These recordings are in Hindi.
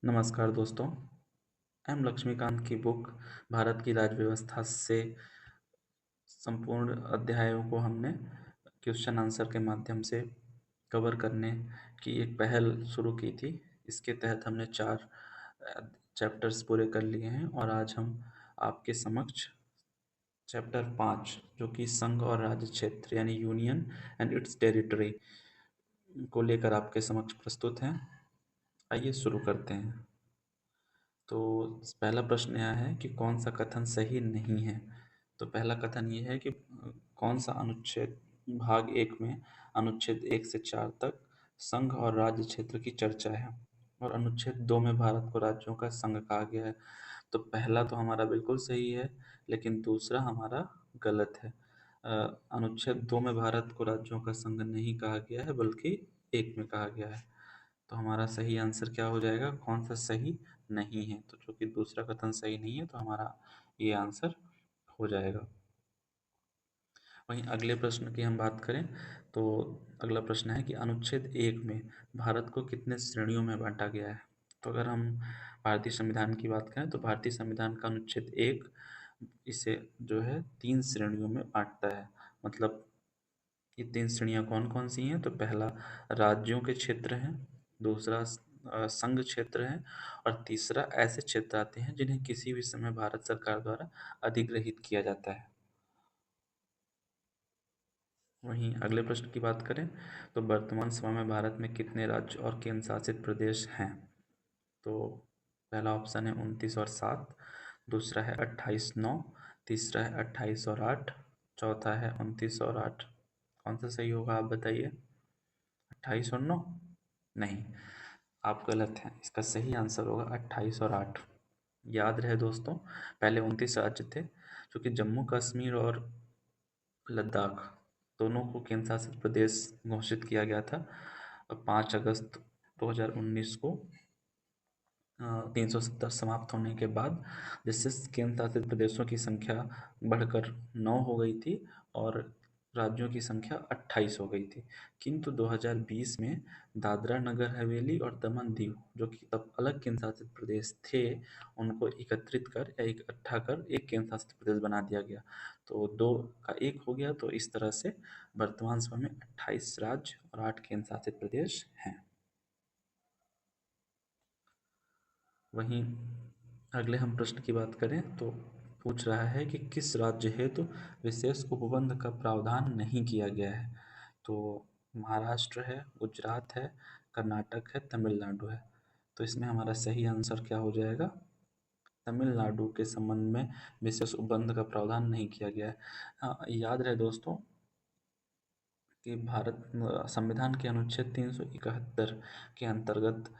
नमस्कार दोस्तों। एम लक्ष्मीकांत की बुक भारत की राज्य व्यवस्था से संपूर्ण अध्यायों को हमने क्वेश्चन आंसर के माध्यम से कवर करने की एक पहल शुरू की थी। इसके तहत हमने 4 चैप्टर्स पूरे कर लिए हैं और आज हम आपके समक्ष चैप्टर 5 जो कि संघ और राज्य क्षेत्र यानी यूनियन एंड इट्स टेरिटरी को लेकर आपके समक्ष प्रस्तुत हैं। आइए शुरू करते हैं। तो पहला प्रश्न यह है कि कौन सा कथन सही नहीं है। तो पहला कथन ये है कि कौन सा अनुच्छेद भाग 1 में अनुच्छेद 1 से 4 तक संघ और राज्य क्षेत्र की चर्चा है और अनुच्छेद 2 में भारत को राज्यों का संघ कहा गया है। तो पहला तो हमारा बिल्कुल सही है, लेकिन दूसरा हमारा गलत है। अनुच्छेद 2 में भारत को राज्यों का संघ नहीं कहा गया है, बल्कि 1 में कहा गया है। तो हमारा सही आंसर क्या हो जाएगा, कौन सा सही नहीं है। तो चूंकि दूसरा कथन सही नहीं है तो हमारा ये आंसर हो जाएगा। वहीं अगले प्रश्न की हम बात करें तो अगला प्रश्न है कि अनुच्छेद 1 में भारत को कितने श्रेणियों में बांटा गया है। तो अगर हम भारतीय संविधान की बात करें तो भारतीय संविधान का अनुच्छेद 1 इसे जो है 3 श्रेणियों में बांटता है। मतलब ये 3 श्रेणियां कौन कौन सी हैं। तो पहला राज्यों के क्षेत्र हैं, दूसरा संघ क्षेत्र है और तीसरा ऐसे क्षेत्र आते हैं जिन्हें किसी भी समय भारत सरकार द्वारा अधिग्रहित किया जाता है। वहीं अगले प्रश्न की बात करें तो वर्तमान समय में भारत में कितने राज्य और केंद्र शासित प्रदेश हैं। तो पहला ऑप्शन है 29 और 7, दूसरा है 28-9, तीसरा है 28 और 8, चौथा है 29 और 8। कौन सा सही होगा आप बताइए। 28 और 9? नहीं, आप गलत हैं। इसका सही आंसर होगा 28 और 8। याद रहे दोस्तों, पहले 29 राज्य थे, क्योंकि जम्मू कश्मीर और लद्दाख दोनों को केंद्र शासित प्रदेश घोषित किया गया था 5 अगस्त 2019 को 370 समाप्त होने के बाद, जिससे केंद्र शासित प्रदेशों की संख्या बढ़कर 9 हो गई थी और राज्यों की संख्या 28 हो गई थी। किंतु 2020 में दादरा नगर हवेली और दमन दीव, जो कि तब अलग केंद्र शासित प्रदेश थे, उनको एकत्रित कर या इकट्ठा कर एक केंद्र शासित प्रदेश बना दिया गया। तो 2 का 1 हो गया। तो इस तरह से वर्तमान समय में 28 राज्य और 8 केंद्र शासित प्रदेश हैं। वहीं अगले हम प्रश्न की बात करें तो पूछ रहा है कि किस राज्य हेतु विशेष उपबंध का प्रावधान नहीं किया गया है। तो महाराष्ट्र है, गुजरात है, कर्नाटक है, तमिलनाडु है। तो इसमें हमारा सही आंसर क्या हो जाएगा। तमिलनाडु के संबंध में विशेष उपबंध का प्रावधान नहीं किया गया है। याद रहे दोस्तों कि भारत संविधान के अनुच्छेद 371 के अंतर्गत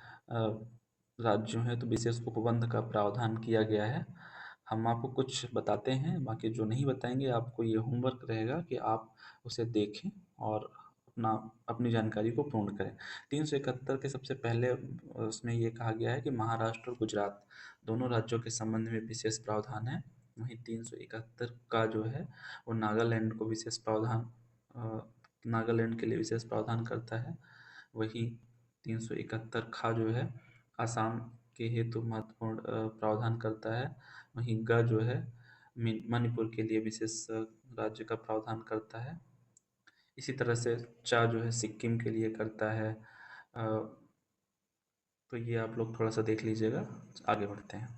राज्यों है तो विशेष उपबंध का प्रावधान किया गया है। हम आपको कुछ बताते हैं, बाकी जो नहीं बताएंगे आपको ये होमवर्क रहेगा कि आप उसे देखें और अपनी जानकारी को पूर्ण करें। 371 के सबसे पहले उसमें ये कहा गया है कि महाराष्ट्र और गुजरात दोनों राज्यों के संबंध में विशेष प्रावधान है। वहीं 371 का जो है वो नागालैंड को विशेष प्रावधान नागालैंड के लिए विशेष प्रावधान करता है। वही 371 खा जो है असम के हेतु महत्वपूर्ण प्रावधान करता है। वहीं ग जो है मणिपुर के लिए विशेष राज्य का प्रावधान करता है। इसी तरह से चा जो है सिक्किम के लिए करता है। तो ये आप लोग थोड़ा सा देख लीजिएगा। आगे बढ़ते हैं।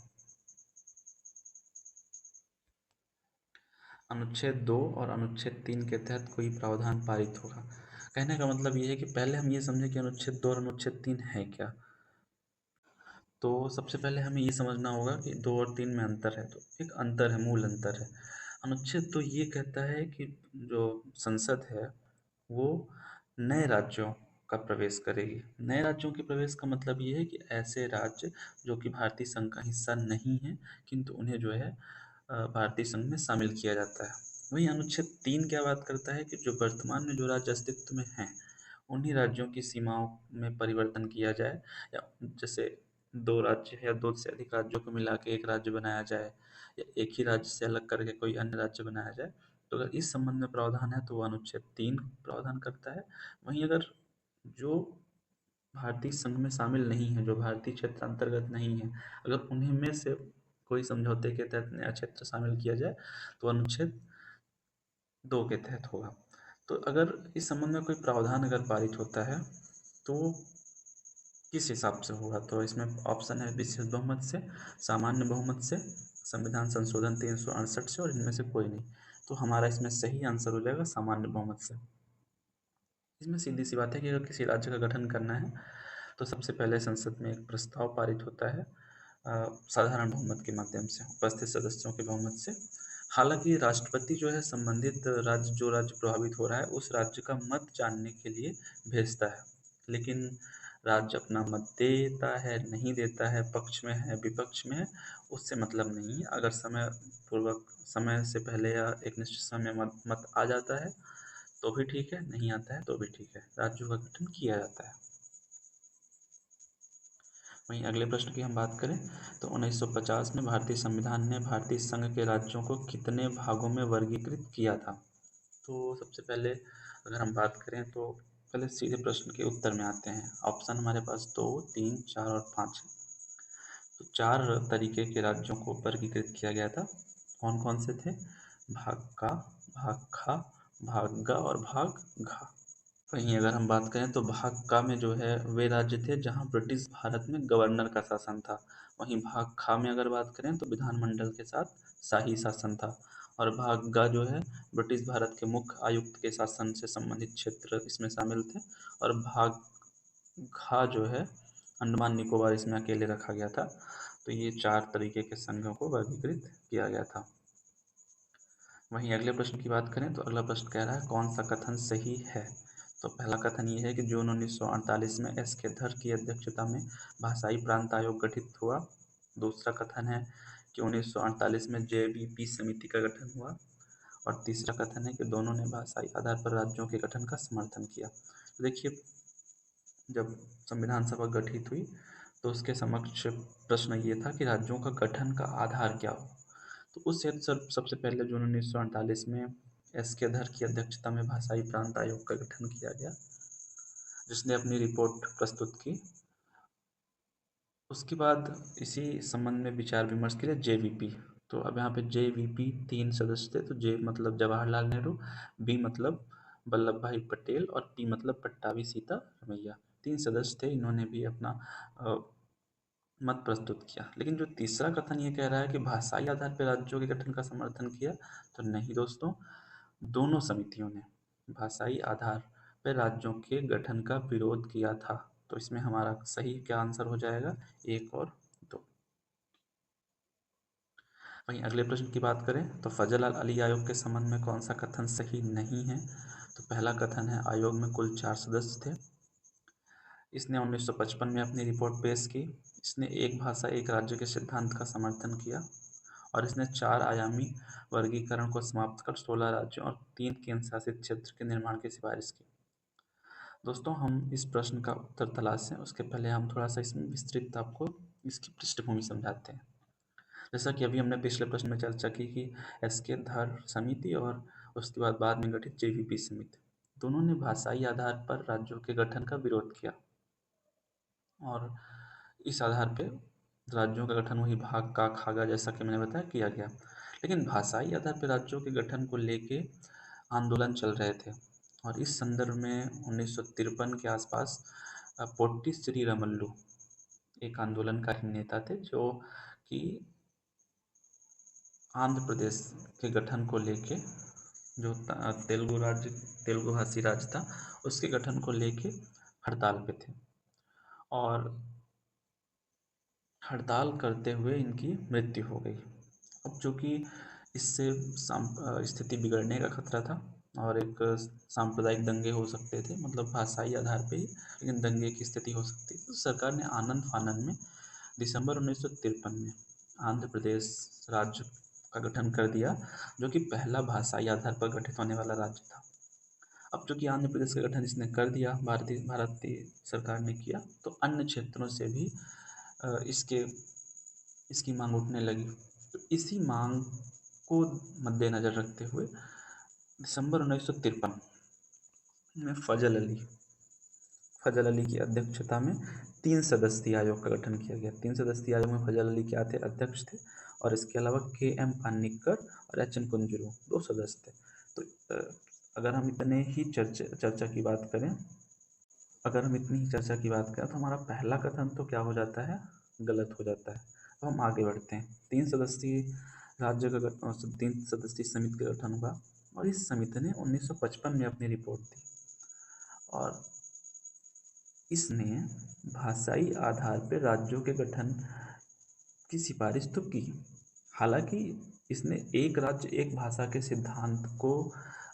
अनुच्छेद 2 और अनुच्छेद 3 के तहत कोई प्रावधान पारित होगा। कहने का मतलब ये है कि पहले हम ये समझें कि अनुच्छेद 2 और अनुच्छेद 3 है क्या। तो सबसे पहले हमें ये समझना होगा कि 2 और 3 में अंतर है। तो एक अंतर है, मूल अंतर है। अनुच्छेद तो ये कहता है कि जो संसद है वो नए राज्यों का प्रवेश करेगी। नए राज्यों के प्रवेश का मतलब ये है कि ऐसे राज्य जो कि भारतीय संघ का हिस्सा नहीं है, किंतु उन्हें जो है भारतीय संघ में शामिल किया जाता है। वहीं अनुच्छेद 3 क्या बात करता है कि जो वर्तमान में जो राज्य अस्तित्व में हैं उन्हीं राज्यों की सीमाओं में परिवर्तन किया जाए, या जैसे 2 राज्य या 2 से अधिक राज्यों को मिला के एक राज्य बनाया जाए, या एक ही राज्य से अलग करके कोई अन्य राज्य बनाया जाए। तो अगर इस संबंध में प्रावधान है तो वो अनुच्छेद 3 प्रावधान करता है। वहीं अगर जो भारतीय संघ में शामिल नहीं है, जो भारतीय क्षेत्र अंतर्गत नहीं है, अगर उन्हीं में से कोई समझौते के तहत नया क्षेत्र शामिल किया जाए तो अनुच्छेद 2 के तहत होगा। तो अगर इस संबंध में कोई प्रावधान अगर पारित होता है तो किस हिसाब से होगा, तो इसमें ऑप्शन है विशेष बहुमत से, सामान्य बहुमत से, संविधान संशोधन 368 से, और इनमें से कोई नहीं। तो हमारा इसमें सही आंसर हो जाएगा सामान्य बहुमत से। इसमें सीधी सी बात है कि अगर किसी राज्य का गठन करना है तो सबसे पहले संसद में एक प्रस्ताव पारित होता है साधारण बहुमत के माध्यम से, उपस्थित सदस्यों के बहुमत से। हालांकि राष्ट्रपति जो है संबंधित राज्य, जो राज्य प्रभावित हो रहा है उस राज्य का मत जानने के लिए भेजता है, लेकिन राज्य अपना मत देता है नहीं देता है, पक्ष में है विपक्ष में है, उससे मतलब नहीं है। अगर समय पूर्वक, समय से पहले या एक निश्चित समय मत आ जाता है तो भी ठीक है, नहीं आता है तो भी ठीक है, राज्यों का गठन किया जाता है। वहीं अगले प्रश्न की हम बात करें तो 1950 में भारतीय संविधान ने भारतीय संघ के राज्यों को कितने भागों में वर्गीकृत किया था। तो सबसे पहले अगर हम बात करें तो पहले सीधे प्रश्न के उत्तर में आते हैं। ऑप्शन हमारे पास 2, 3, 4 और 5 है। तो 4 तरीके के राज्यों को वर्गीकृत किया गया था। कौन कौन से थे? भाग का, भाग खा, भाग गा और भाग घा। वहीं अगर हम बात करें तो भाग का में जो है वे राज्य थे जहां ब्रिटिश भारत में गवर्नर का शासन था। वहीं भाग खा में अगर बात करें तो विधानमंडल के साथ शाही शासन था। और भाग गा जो है ब्रिटिश भारत के मुख्य आयुक्त के शासन से संबंधित क्षेत्र इसमें शामिल थे। और भाग घा जो है अंडमान निकोबार इसमें अकेले रखा गया था। तो ये 4 तरीके के संघों को वर्गीकृत किया गया था। वहीं अगले प्रश्न की बात करें तो अगला प्रश्न कह रहा है कौन सा कथन सही है। तो पहला कथन ये है कि जून 1948 में एस के धर की अध्यक्षता में भाषाई प्रांत आयोग गठित हुआ। दूसरा कथन है कि 1948 में जेबीपी समिति का गठन हुआ। और तीसरा कथन है कि दोनों ने भाषाई आधार पर राज्यों के गठन का समर्थन किया। तो देखिए, जब संविधान सभा गठित हुई तो उसके समक्ष प्रश्न ये था कि राज्यों का गठन का आधार क्या हो। तो उस हेतु सबसे पहले जून 1948 में एस के धर की अध्यक्षता में भाषाई प्रांत आयोग का गठन किया गया, जिसने अपनी रिपोर्ट प्रस्तुत की। उसके बाद इसी संबंध में विचार विमर्श के लिए जेवीपी। तो अब यहाँ पे जेवीपी 3 सदस्य थे। तो जे मतलब जवाहरलाल नेहरू, बी मतलब वल्लभ भाई पटेल और पी मतलब पट्टाभी सीता रमैया। 3 सदस्य थे, इन्होंने भी अपना मत प्रस्तुत किया। लेकिन जो तीसरा कथन ये कह रहा है कि भाषाई आधार पर राज्यों के गठन का समर्थन किया, तो नहीं दोस्तों, दोनों समितियों ने भाषाई आधार पर राज्यों के गठन का विरोध किया था। तो इसमें हमारा सही क्या आंसर हो जाएगा? 1 और 2। वहीं अगले प्रश्न की बात करें तो फजल अली आयोग के संबंध में कौन सा कथन सही नहीं है। तो पहला कथन है आयोग में कुल 4 सदस्य थे। इसने 1955 में अपनी रिपोर्ट पेश की। इसने एक भाषा एक राज्य के सिद्धांत का समर्थन किया और इसने 4 आयामी वर्गीकरण को समाप्त कर 16 राज्यों और 3 केंद्र शासित क्षेत्र के निर्माण की सिफारिश की। दोस्तों, हम इस प्रश्न का उत्तर तलाशें उसके पहले हम थोड़ा सा इसमें विस्तृत आपको इसकी पृष्ठभूमि समझाते हैं। जैसा कि अभी हमने पिछले प्रश्न में चर्चा की कि एस के धर समिति और उसके बाद में गठित जेवीपी समिति, दोनों ने भाषाई आधार पर राज्यों के गठन का विरोध किया और इस आधार पे राज्यों का गठन वही भाग का खागा जैसा कि मैंने बताया किया गया। लेकिन भाषाई आधार पर राज्यों के गठन को लेके आंदोलन चल रहे थे और इस संदर्भ में 1953 के आसपास पोट्टी श्री रामुलु एक आंदोलनकारी नेता थे जो कि आंध्र प्रदेश के गठन को लेके, जो तेलुगु भाषी राज्य था उसके गठन को लेके हड़ताल पे थे और हड़ताल करते हुए इनकी मृत्यु हो गई। अब चूँकि इससे स्थिति बिगड़ने का खतरा था और एक सांप्रदायिक दंगे हो सकते थे, मतलब भाषाई आधार पे ही, लेकिन दंगे की स्थिति हो सकती थी। तो सरकार ने आनंद फानन में दिसंबर 1953 में आंध्र प्रदेश राज्य का गठन कर दिया, जो कि पहला भाषाई आधार पर गठित होने वाला राज्य था। अब चूँकि आंध्र प्रदेश का गठन इसने कर दिया, भारतीय सरकार ने किया, तो अन्य क्षेत्रों से भी इसके इसकी मांग उठने लगी। तो इसी मांग को मद्देनज़र रखते हुए दिसंबर 1953 में फजल अली की अध्यक्षता में 3 सदस्यीय आयोग का गठन किया गया। 3 सदस्यीय आयोग में फजल अली क्या थे? अध्यक्ष थे। और इसके अलावा के एम पानिक्कर और एच एन कुंजरू 2 सदस्य थे। तो अगर हम इतने ही चर्चा की बात करें अगर हम इतनी ही चर्चा की बात करें तो हमारा पहला कथन तो क्या हो जाता है? गलत हो जाता है। तो हम आगे बढ़ते हैं। 3 सदस्यीय राज्य का 3 सदस्यीय समिति का गठन हुआ और इस समिति ने 1955 में अपनी रिपोर्ट दी और इसने भाषाई आधार पर राज्यों के गठन की सिफारिश तो की। हालांकि इसने एक राज्य एक भाषा के सिद्धांत को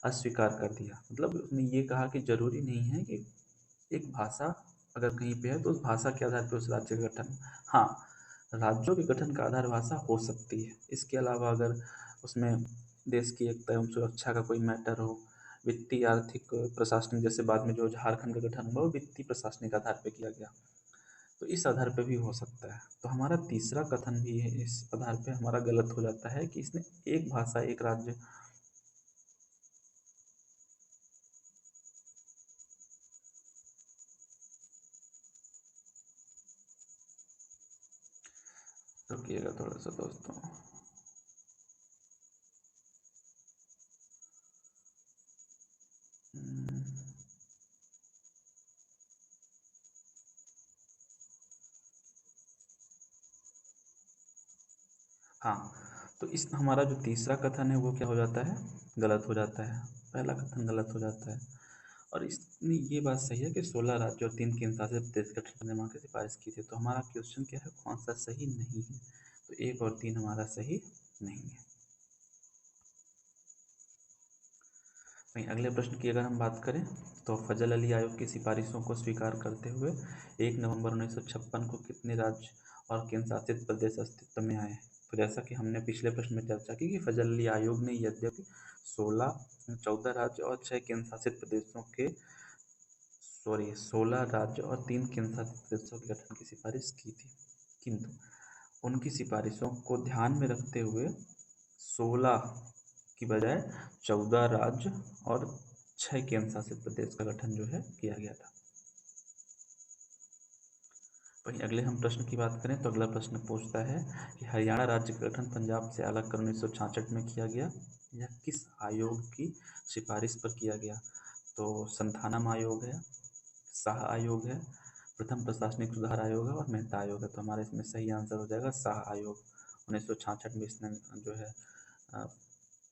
अस्वीकार कर दिया। मतलब उसने ये कहा कि जरूरी नहीं है कि एक भाषा अगर कहीं पे है तो उस भाषा के आधार पर उस राज्य का गठन। हाँ, राज्यों के गठन का आधार भाषा हो सकती है। इसके अलावा अगर उसमें देश की एकता एवं सुरक्षा का कोई मैटर हो, वित्तीय आर्थिक प्रशासनिक, जैसे बाद में जो झारखंड का गठन हुआ वो वित्तीय प्रशासनिक आधार पर किया गया, तो इस आधार पे भी हो सकता है। तो हमारा तीसरा कथन भी है इस आधार पे हमारा गलत हो जाता है कि इसने एक भाषा एक राज्य। रुकिएगा थोड़ा सा दोस्तों। हाँ, तो इस हमारा जो तीसरा कथन है वो क्या हो जाता है? गलत हो जाता है। पहला कथन गलत हो जाता है। और इसमें ये बात सही है कि 16 राज्य और 3 केंद्र शासित प्रदेश का गठन निर्माण की सिफारिश की थी। तो हमारा क्वेश्चन क्या है? कौन सा सही नहीं है? तो 1 और 3 हमारा सही नहीं है। वहीं अगले प्रश्न की अगर हम बात करें तो फजल अली आयोग की सिफारिशों को स्वीकार करते हुए 1 नवंबर 1956 को कितने राज्य और केंद्र शासित प्रदेश अस्तित्व में आए? तो जैसा कि हमने पिछले प्रश्न में चर्चा की कि फजल अली आयोग ने यद्यपि 14 राज्य और 6 केंद्र शासित प्रदेशों के 16 राज्य और 3 केंद्र शासित प्रदेशों के गठन की सिफारिश की थी, किंतु उनकी सिफारिशों को ध्यान में रखते हुए 16 की बजाय 14 राज्य और 6 केंद्र शासित प्रदेश का गठन जो है किया गया था। वहीं अगले हम प्रश्न की बात करें तो अगला प्रश्न पूछता है कि हरियाणा राज्य का गठन पंजाब से अलग कर 1966 में किया गया, यह किस आयोग की सिफारिश पर किया गया? तो संथानम आयोग है, शाह आयोग है, प्रथम प्रशासनिक सुधार आयोग है और मेहता आयोग है। तो हमारा इसमें सही आंसर हो जाएगा शाह आयोग। 1966 में इसने जो है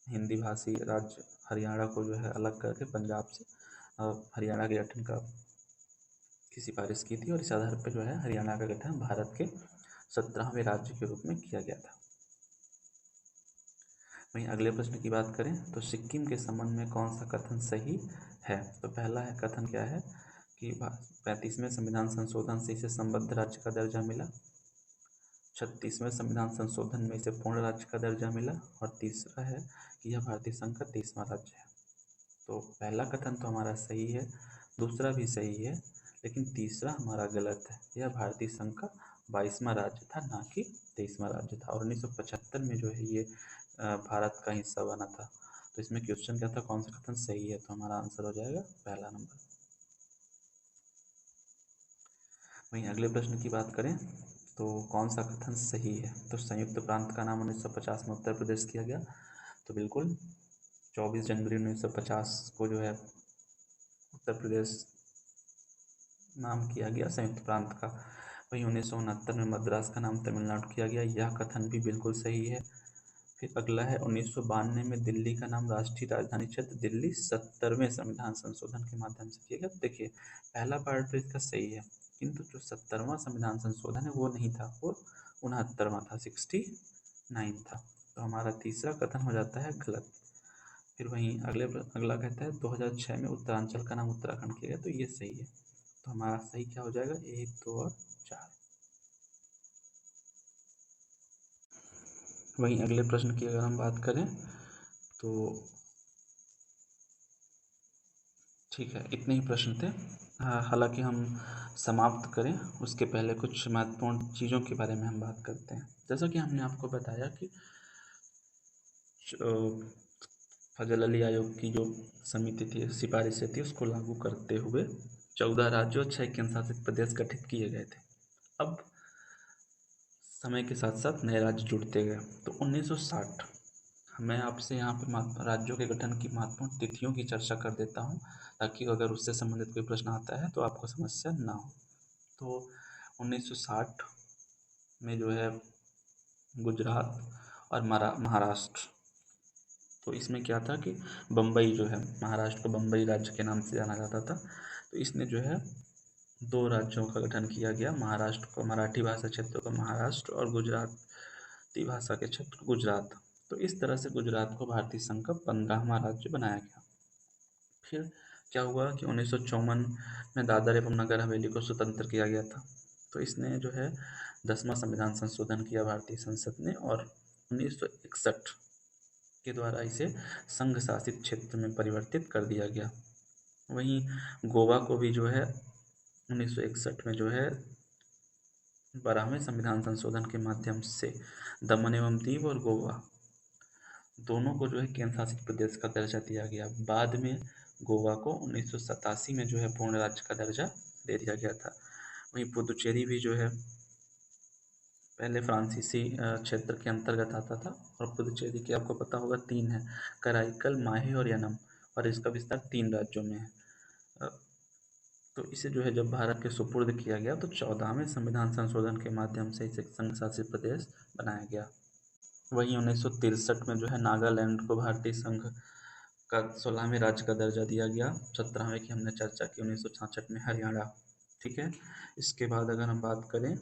हिंदी भाषी राज्य हरियाणा को जो है अलग करके पंजाब से हरियाणा के गठन की सिफारिश की थी और इस आधार पर जो है हरियाणा का गठन भारत के 17वें राज्य के रूप में किया गया था। वहीं अगले प्रश्न की बात करें तो सिक्किम के संबंध में कौन सा कथन सही है? तो पहला है कथन क्या है कि 35वें संविधान संशोधन से इसे संबद्ध राज्य का दर्जा मिला, 36वें संविधान संशोधन में इसे पूर्ण राज्य का दर्जा मिला और तीसरा है कि यह भारतीय संघ का 30वां राज्य है। तो पहला कथन तो हमारा सही है, दूसरा भी सही है, लेकिन तीसरा हमारा गलत है। यह भारतीय संघ का 22वां राज्य था, ना कि 23वां राज्य था। और 1975 में जो है ये भारत का हिस्सा बना था। तो इसमें क्वेश्चन क्या था, कौन सा कथन सही है? तो हमारा आंसर हो जाएगा पहला नंबर। वहीं अगले प्रश्न की बात करें तो कौन सा कथन सही है? तो संयुक्त प्रांत का नाम 1950 में उत्तर प्रदेश किया गया। तो बिल्कुल 24 जनवरी 1950 को जो है उत्तर प्रदेश नाम किया गया संयुक्त प्रांत का। वहीं 1969 में मद्रास का नाम तमिलनाडु किया गया, यह कथन भी बिल्कुल सही है। फिर अगला है 1992 में दिल्ली का नाम राष्ट्रीय राजधानी क्षेत्र दिल्ली 70वें संविधान संशोधन के माध्यम से किया गया। देखिए पहला पार्ट तो इसका सही है, किंतु जो 70वां संविधान संशोधन है वो नहीं था, वो 69वां था, 69 था। तो हमारा तीसरा कथन हो जाता है गलत। फिर वहीं अगला कहता है 2006 में उत्तरांचल का नाम उत्तराखंड किया गया, तो ये सही है। तो हमारा सही क्या हो जाएगा? 1, 2 और 4। वहीं अगले प्रश्न की अगर हम बात करें तो ठीक है, इतने ही प्रश्न थे। हालांकि हम समाप्त करें उसके पहले कुछ महत्वपूर्ण चीज़ों के बारे में हम बात करते हैं। जैसा कि हमने आपको बताया कि फजल अली आयोग की जो समिति थी, सिफारिशें थी, उसको लागू करते हुए 14 राज्यों 6 केंद्र शासित प्रदेश गठित किए गए थे। अब समय के साथ साथ नए राज्य जुड़ते गए। तो 1960, मैं आपसे यहाँ पे राज्यों के गठन की महत्वपूर्ण तिथियों की चर्चा कर देता हूँ, ताकि अगर उससे संबंधित कोई प्रश्न आता है तो आपको समस्या ना हो। तो 1960 में जो है गुजरात और महाराष्ट्र, तो इसमें क्या था कि बम्बई जो है, महाराष्ट्र को बम्बई राज्य के नाम से जाना जाता था, तो इसने जो है दो राज्यों का गठन किया गया। महाराष्ट्र को, मराठी भाषा क्षेत्र को महाराष्ट्र, और गुजराती भाषा के क्षेत्र गुजरात। तो इस तरह से गुजरात को भारतीय संघ का 15वां राज्य बनाया गया। फिर क्या हुआ कि 1954 में दादर एवं नगर हवेली को स्वतंत्र किया गया था। तो इसने जो है 10वां संविधान संशोधन किया भारतीय संसद ने, और 1961 के द्वारा इसे संघ शासित क्षेत्र में परिवर्तित कर दिया गया। वहीं गोवा को भी जो है 1961 में जो है 12वें संविधान संशोधन के माध्यम से दमन एवं दीव और गोवा दोनों को जो है केंद्र शासित प्रदेश का दर्जा दिया गया। बाद में गोवा को 1987 में जो है पूर्ण राज्य का दर्जा दे दिया गया था। वहीं पुदुचेरी भी जो है पहले फ्रांसीसी क्षेत्र के अंतर्गत आता था, और पुदुचेरी के आपको पता होगा 3 है, कराईकल, माहे और यनम, और इसका विस्तार 3 राज्यों में है। अ, तो इसे जो है जब भारत के सुपुर्द किया गया तो 14वें संविधान संशोधन के माध्यम से इसे संघ शासित प्रदेश बनाया गया। वहीं 1963 में जो है नागालैंड को भारतीय संघ का 16वें राज्य का दर्जा दिया गया। 17वें की हमने चर्चा की 1966 में हरियाणा। ठीक है, इसके बाद अगर हम बात करें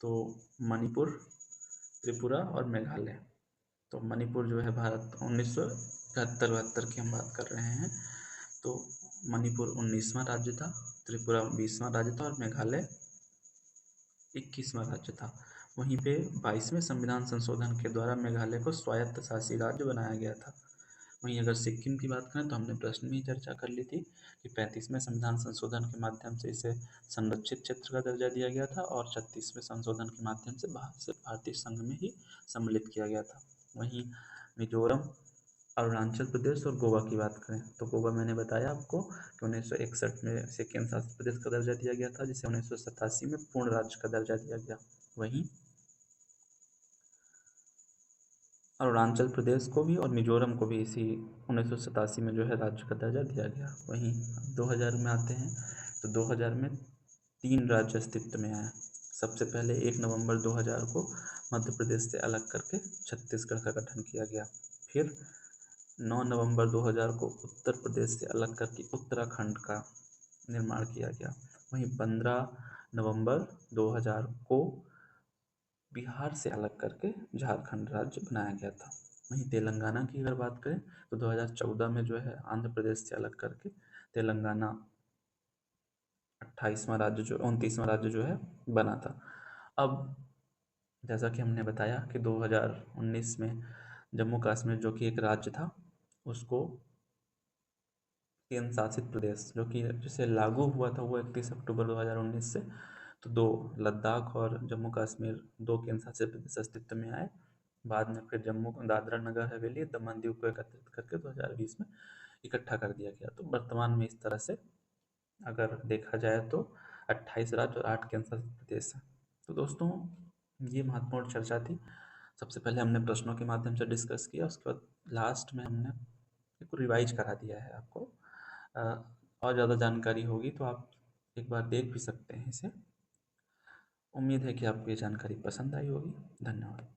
तो मणिपुर, त्रिपुरा और मेघालय। तो मणिपुर जो है भारत 1971-72 की हम बात कर रहे हैं। तो मणिपुर 19वां राज्य था, त्रिपुरा 20वां राज्य था, और मेघालय 21वां राज्य था। वहीं पे 22वें संविधान संशोधन के द्वारा मेघालय को स्वायत्त शासी राज्य बनाया गया था। वहीं अगर सिक्किम की बात करें तो हमने प्रश्न में ही चर्चा कर ली थी कि 35वें संविधान संशोधन के माध्यम से इसे संरक्षित क्षेत्र का दर्जा दिया गया था, और 36वें संशोधन के माध्यम से भारतीय संघ में ही सम्मिलित किया गया था। वहीं मिजोरम, अरुणाचल प्रदेश और गोवा की बात करें तो गोवा मैंने बताया आपको कि 1961 में इसे केंद्र शासित प्रदेश का दर्जा दिया गया था, जिसे 1987 में पूर्ण राज्य का दर्जा दिया गया। वहीं अरुणाचल प्रदेश को भी और मिजोरम को भी इसी 1987 में जो है राज्य का दर्जा दिया गया। वहीं 2000 में आते हैं तो 2000 में 3 राज्य अस्तित्व में आए। सबसे पहले 1 नवंबर 2000 को मध्य प्रदेश से अलग करके छत्तीसगढ़ का गठन किया गया। फिर 9 नवंबर 2000 को उत्तर प्रदेश से अलग करके उत्तराखंड का निर्माण किया गया। वहीं 15 नवंबर 2000 को बिहार से अलग करके झारखंड राज्य बनाया गया था। वहीं तेलंगाना की अगर बात करें तो 2014 में जो है आंध्र प्रदेश से अलग करके तेलंगाना 29वां राज्य जो है बना था। अब जैसा कि हमने बताया कि 2019 में जम्मू कश्मीर जो कि एक राज्य था, उसको केंद्र शासित प्रदेश जो कि जिसे लागू हुआ था वो 31 अक्टूबर 2019 से, तो 2 लद्दाख और जम्मू कश्मीर 2 केंद्र शासित प्रदेश अस्तित्व में आए। बाद में फिर जम्मू दादरा नगर हवेली दमन दीव को एकत्रित करके 2020 में इकट्ठा कर दिया गया। तो वर्तमान में इस तरह से अगर देखा जाए तो 28 राज्य और 8 केंद्र शासित प्रदेश हैं। तो दोस्तों, ये महत्वपूर्ण चर्चा थी। सबसे पहले हमने प्रश्नों के माध्यम से डिस्कस किया, उसके बाद लास्ट में हमने इसको रिवाइज करा दिया है आपको। अ, और ज़्यादा जानकारी होगी तो आप एक बार देख भी सकते हैं इसे। उम्मीद है कि आपको ये जानकारी पसंद आई होगी। धन्यवाद।